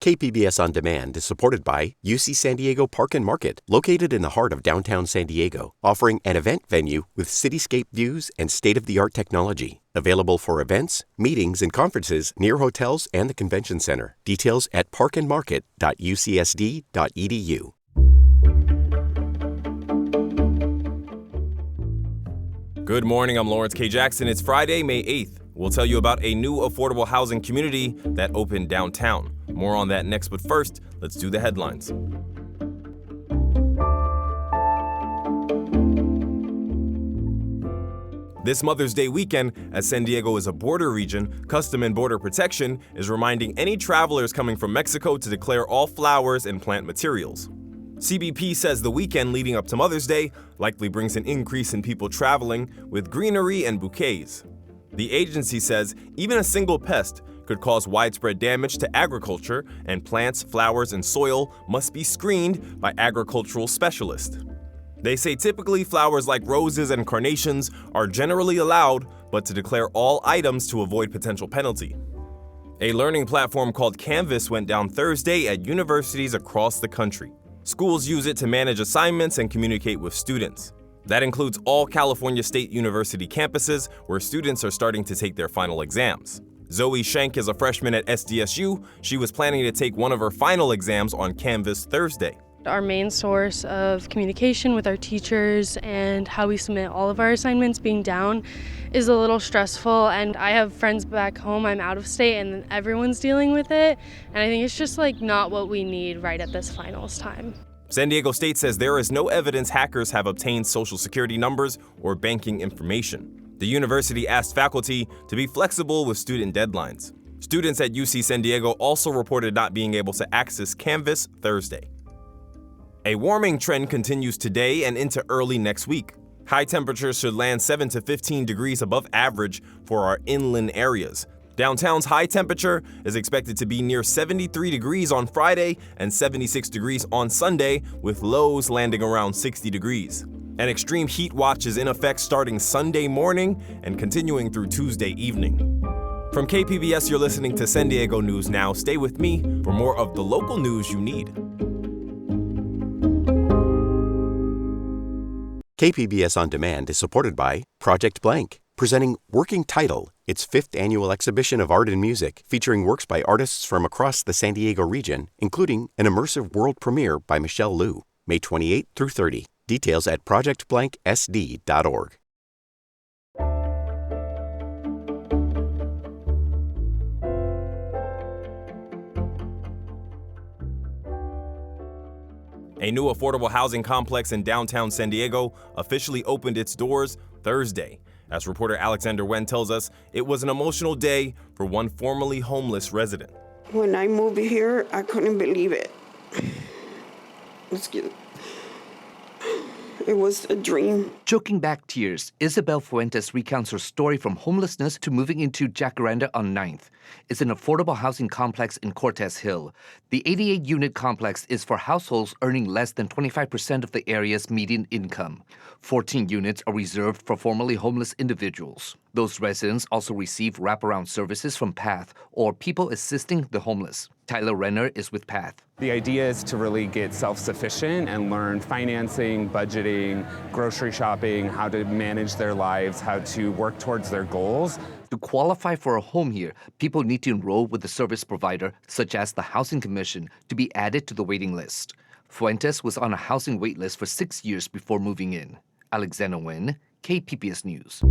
KPBS On Demand is supported by UC San Diego Park and Market, located in the heart of downtown San Diego, offering an event venue with cityscape views and state-of-the-art technology. Available for events, meetings, and conferences near hotels and the convention center. Details at parkandmarket.ucsd.edu. Good morning, I'm Lawrence K. Jackson. It's Friday, May 8th. We'll tell you about a new affordable housing community that opened downtown. More on that next, but first, let's do the headlines. This Mother's Day weekend, as San Diego is a border region, Custom and Border Protection is reminding any travelers coming from Mexico to declare all flowers and plant materials. CBP says the weekend leading up to Mother's Day likely brings an increase in people traveling with greenery and bouquets. The agency says even a single pest could cause widespread damage to agriculture, and plants, flowers, and soil must be screened by agricultural specialists. They say typically flowers like roses and carnations are generally allowed, but to declare all items to avoid potential penalty. A learning platform called Canvas went down Thursday at universities across the country. Schools use it to manage assignments and communicate with students. That includes all California State University campuses where students are starting to take their final exams. Zoe Schenk is a freshman at SDSU. She was planning to take one of her final exams on Canvas Thursday. Our main source of communication with our teachers and how we submit all of our assignments being down is a little stressful, and I have friends back home, I'm out of state, and everyone's dealing with it, and I think it's just not what we need right at this finals time. San Diego State says there is no evidence hackers have obtained Social Security numbers or banking information. The university asked faculty to be flexible with student deadlines. Students at UC San Diego also reported not being able to access Canvas Thursday. A warming trend continues today and into early next week. High temperatures should land 7 to 15 degrees above average for our inland areas. Downtown's high temperature is expected to be near 73 degrees on Friday and 76 degrees on Sunday, with lows landing around 60 degrees. An extreme heat watch is in effect starting Sunday morning and continuing through Tuesday evening. From KPBS, you're listening to San Diego News Now. Stay with me for more of the local news you need. KPBS On Demand is supported by Project Blank, presenting Working Title, its 5th annual exhibition of art and music, featuring works by artists from across the San Diego region, including an immersive world premiere by Michelle Liu, May 28 through 30. Details at projectblanksd.org. A new affordable housing complex in downtown San Diego officially opened its doors Thursday. As reporter Alexander Wen tells us, it was an emotional day for one formerly homeless resident. When I moved here, I couldn't believe it. Excuse me. It was a dream. Choking back tears, Isabel Fuentes recounts her story from homelessness to moving into Jacaranda on 9th. It's an affordable housing complex in Cortez Hill. The 88-unit complex is for households earning less than 25% of the area's median income. 14 units are reserved for formerly homeless individuals. Those residents also receive wraparound services from PATH, or People Assisting the Homeless. Tyler Renner is with PATH. The idea is to really get self-sufficient and learn financing, budgeting, grocery shopping, how to manage their lives, how to work towards their goals. To qualify for a home here, people need to enroll with a service provider, such as the Housing Commission, to be added to the waiting list. Fuentes was on a housing wait list for 6 years before moving in. Alexander Wen, KPBS News.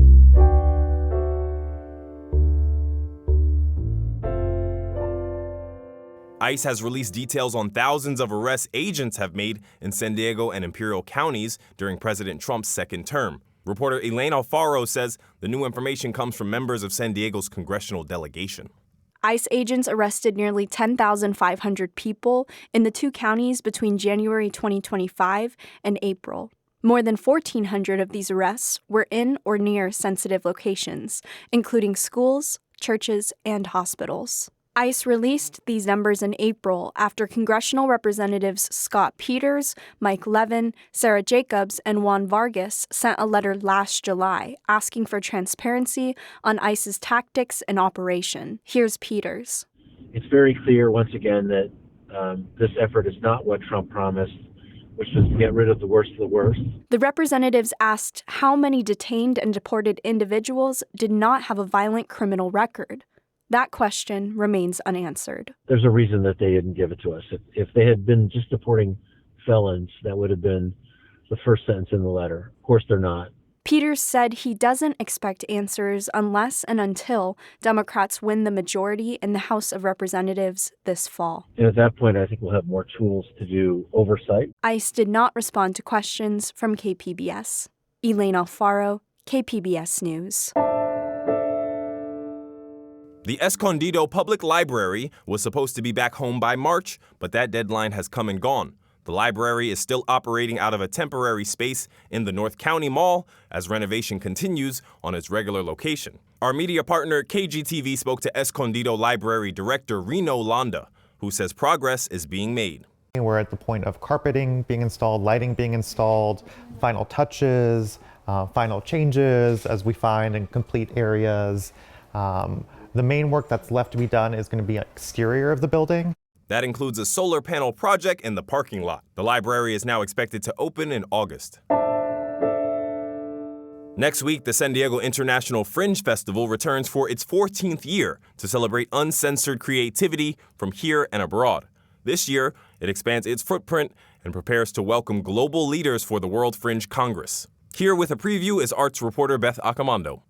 ICE has released details on thousands of arrests agents have made in San Diego and Imperial counties during President Trump's second term. Reporter Elaine Alfaro says the new information comes from members of San Diego's congressional delegation. ICE agents arrested nearly 10,500 people in the 2 counties between January 2025 and April. More than 1,400 of these arrests were in or near sensitive locations, including schools, churches, and hospitals. ICE released these numbers in April after congressional representatives Scott Peters, Mike Levin, Sarah Jacobs, and Juan Vargas sent a letter last July asking for transparency on ICE's tactics and operation. Here's Peters. It's very clear, once again, that this effort is not what Trump promised, which was to get rid of the worst of the worst. The representatives asked how many detained and deported individuals did not have a violent criminal record. That question remains unanswered. There's a reason that they didn't give it to us. If they had been just deporting felons, that would have been the first sentence in the letter. Of course, they're not. Peters said he doesn't expect answers unless and until Democrats win the majority in the House of Representatives this fall. And at that point, I think we'll have more tools to do oversight. ICE did not respond to questions from KPBS. Elaine Alfaro, KPBS News. The Escondido Public Library was supposed to be back home by March, but that deadline has come and gone. The library is still operating out of a temporary space in the North County Mall as renovation continues on its regular location. Our media partner KGTV spoke to Escondido Library Director Reno Londa, who says progress is being made. We're at the point of carpeting being installed, lighting being installed, final touches, final changes as we find in complete areas. The main work that's left to be done is going to be exterior of the building. That includes a solar panel project in the parking lot. The library is now expected to open in August. Next week, the San Diego International Fringe Festival returns for its 14th year to celebrate uncensored creativity from here and abroad. This year, it expands its footprint and prepares to welcome global leaders for the World Fringe Congress. Here with a preview is arts reporter Beth Accomando.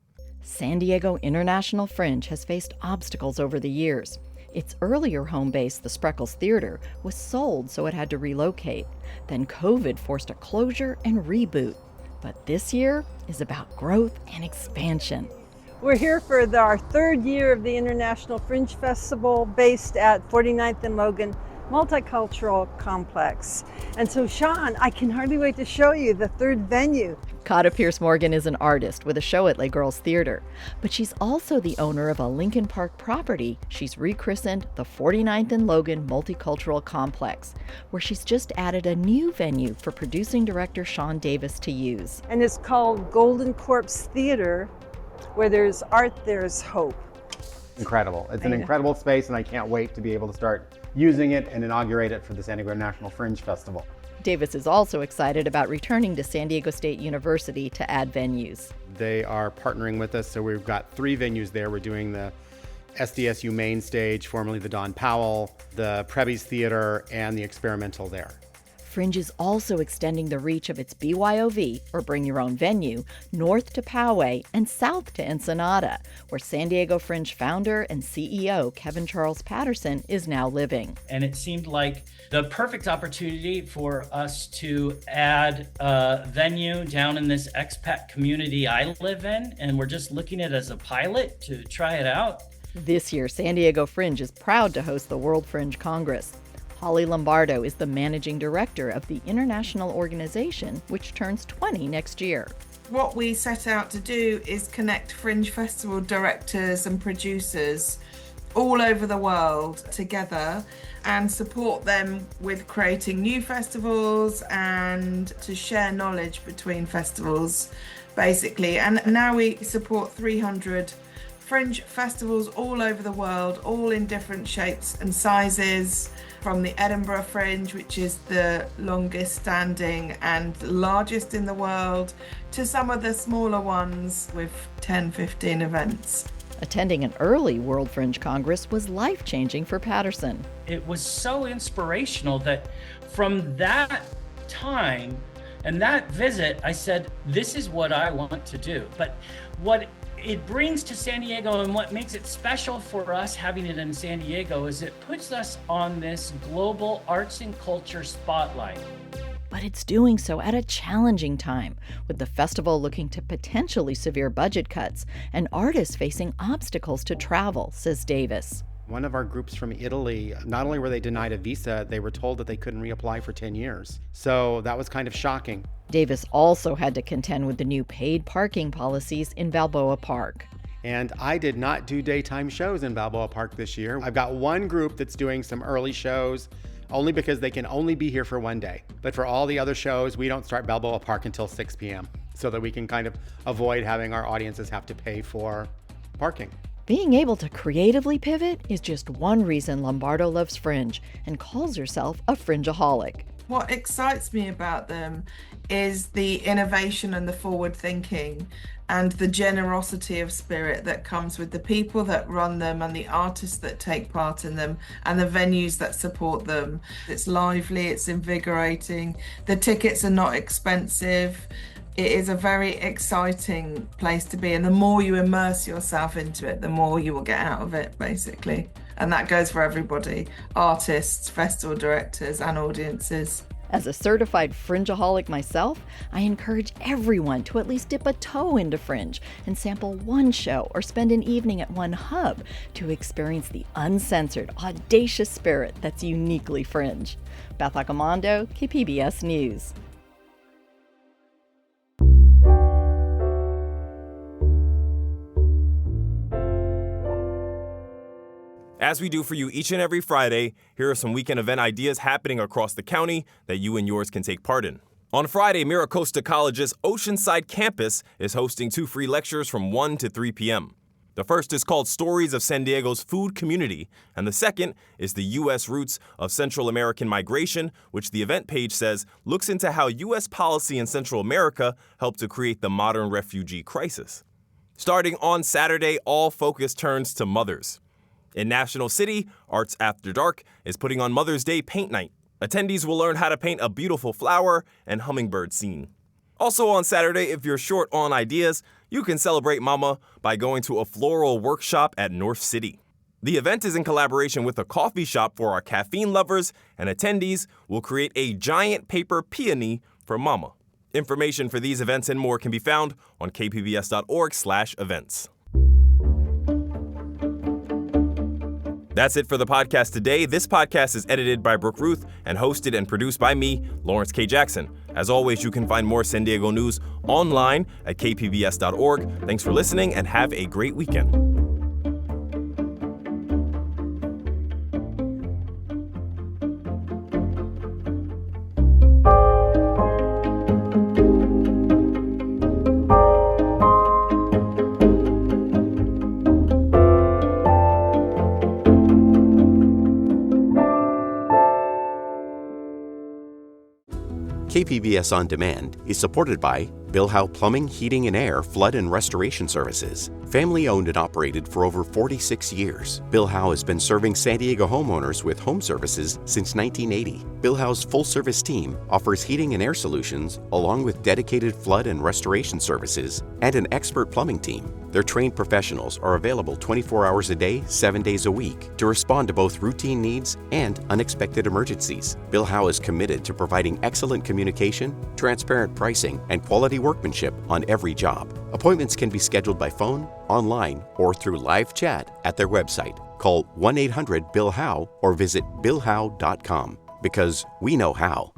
San Diego International Fringe has faced obstacles over the years. Its earlier home base, the Spreckles Theater, was sold, so it had to relocate. Then COVID forced a closure and reboot. But this year is about growth and expansion. We're here for our third year of the International Fringe Festival based at 49th and Logan Multicultural Complex. And so, Sean, I can hardly wait to show you the third venue. Cotta Pierce Morgan is an artist with a show at Les Girls Theater, but she's also the owner of a Lincoln Park property she's rechristened the 49th and Logan Multicultural Complex, where she's just added a new venue for producing director Sean Davis to use. And it's called Golden Corpse Theater. Where there's art, there's hope. Incredible. It's an incredible space, and I can't wait to be able to start using it and inaugurate it for the San Diego International Fringe Festival. Davis is also excited about returning to San Diego State University to add venues. They are partnering with us, so we've got 3 venues there. We're doing the SDSU main stage, formerly the Don Powell, the Prebys Theater, and the Experimental there. Fringe is also extending the reach of its BYOV, or Bring Your Own Venue, north to Poway and south to Ensenada, where San Diego Fringe founder and CEO Kevin Charles Patterson is now living. And it seemed like the perfect opportunity for us to add a venue down in this expat community I live in, and we're just looking at it as a pilot to try it out. This year, San Diego Fringe is proud to host the World Fringe Congress. Holly Lombardo is the managing director of the international organization, which turns 20 next year. What we set out to do is connect Fringe Festival directors and producers all over the world together and support them with creating new festivals and to share knowledge between festivals, basically. And now we support 300 Fringe festivals all over the world, all in different shapes and sizes, from the Edinburgh Fringe, which is the longest standing and largest in the world, to some of the smaller ones with 10, 15 events. Attending an early World Fringe Congress was life-changing for Patterson. It was so inspirational that from that time and that visit, I said, this is what I want to do. But what it brings to San Diego and what makes it special for us having it in San Diego is it puts us on this global arts and culture spotlight. But it's doing so at a challenging time, with the festival looking to potentially severe budget cuts and artists facing obstacles to travel, says Davis. One of our groups from Italy, not only were they denied a visa, they were told that they couldn't reapply for 10 years. So that was kind of shocking. Davis also had to contend with the new paid parking policies in Balboa Park. And I did not do daytime shows in Balboa Park this year. I've got one group that's doing some early shows, only because they can only be here for one day. But for all the other shows, we don't start Balboa Park until 6 p.m. so that we can kind of avoid having our audiences have to pay for parking. Being able to creatively pivot is just one reason Lombardo loves Fringe and calls herself a Fringeaholic. What excites me about them is the innovation and the forward thinking and the generosity of spirit that comes with the people that run them and the artists that take part in them and the venues that support them. It's lively, it's invigorating, the tickets are not expensive. It is a very exciting place to be, and the more you immerse yourself into it, the more you will get out of it, basically. And that goes for everybody, artists, festival directors, and audiences. As a certified Fringeaholic myself, I encourage everyone to at least dip a toe into Fringe and sample one show or spend an evening at one hub to experience the uncensored, audacious spirit that's uniquely Fringe. Beth Accomando, KPBS News. As we do for you each and every Friday, here are some weekend event ideas happening across the county that you and yours can take part in. On Friday, Miracosta College's Oceanside campus is hosting 2 free lectures from 1 to 3 p.m. The first is called Stories of San Diego's Food Community, and the second is the U.S. Roots of Central American Migration, which the event page says looks into how U.S. policy in Central America helped to create the modern refugee crisis. Starting on Saturday, all focus turns to mothers. In National City, Arts After Dark is putting on Mother's Day Paint Night. Attendees will learn how to paint a beautiful flower and hummingbird scene. Also on Saturday, if you're short on ideas, you can celebrate Mama by going to a floral workshop at North City. The event is in collaboration with a coffee shop for our caffeine lovers, and attendees will create a giant paper peony for Mama. Information for these events and more can be found on kpbs.org/events. That's it for the podcast today. This podcast is edited by Brooke Ruth and hosted and produced by me, Lawrence K. Jackson. As always, you can find more San Diego news online at kpbs.org. Thanks for listening and have a great weekend. KPBS On Demand is supported by Bill Howe Plumbing, Heating and Air, Flood and Restoration Services. Family owned and operated for over 46 years, Bill Howe has been serving San Diego homeowners with home services since 1980. Bill Howe's full-service team offers heating and air solutions along with dedicated flood and restoration services and an expert plumbing team. Their trained professionals are available 24 hours a day, 7 days a week to respond to both routine needs and unexpected emergencies. Bill Howe is committed to providing excellent communication, transparent pricing, and quality workmanship on every job. Appointments can be scheduled by phone, online, or through live chat at their website. Call 1-800-BILL-HOWE or visit billhowe.com because we know how.